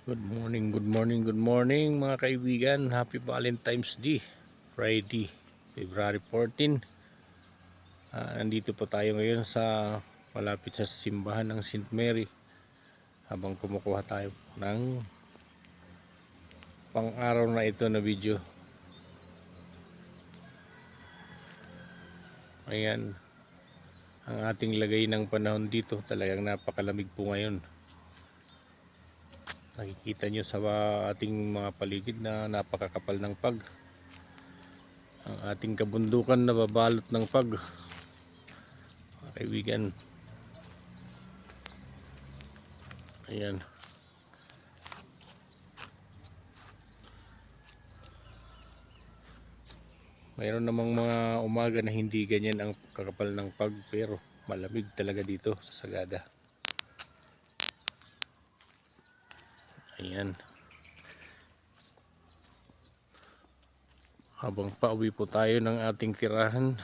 Good morning, good morning, good morning mga kaibigan. Happy Valentine's Day, Friday, February 14. Nandito po tayo ngayon sa malapit sa simbahan ng St. Mary habang kumukuha tayo ng pang-araw na ito na video. Ayan, ang ating lagay ng panahon dito, talagang napakalamig po ngayon. Nakikita nyo sa ating mga paligid na napakakapal ng pag. Ang ating kabundukan na babalot ng pag, mga kaibigan. Ayan. Mayroon namang mga umaga na hindi ganyan ang kakapal ng pag, pero malamig talaga dito sa Sagada. Ayan. Habang pauwi po tayo ng ating tirahan,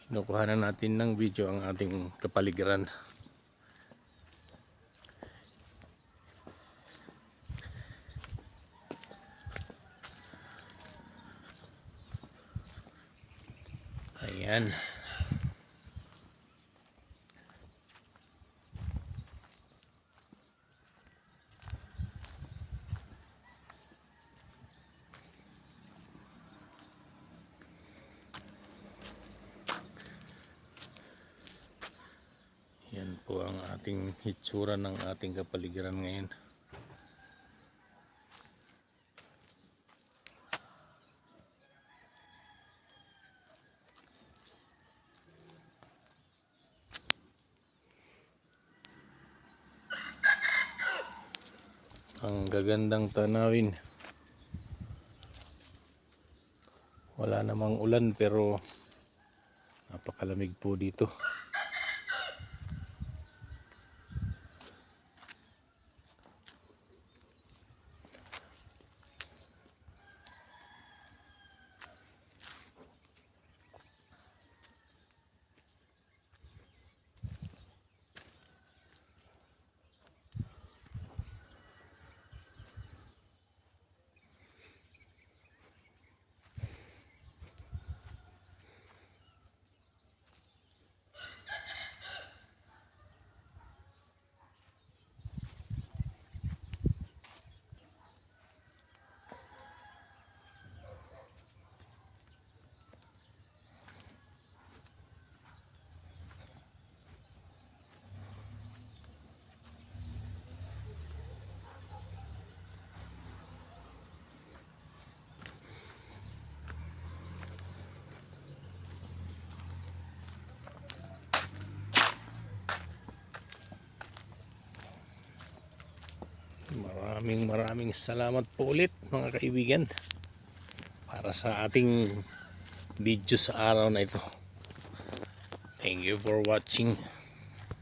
kinukuha na natin ng video ang ating kapaligiran. Ayan. Yan po ang ating hitsura ng ating kapaligiran ngayon. Ang gagandang tanawin. Wala namang ulan pero napakalamig po dito. Maraming salamat po ulit mga kaibigan para sa ating video sa araw na ito. Thank you for watching.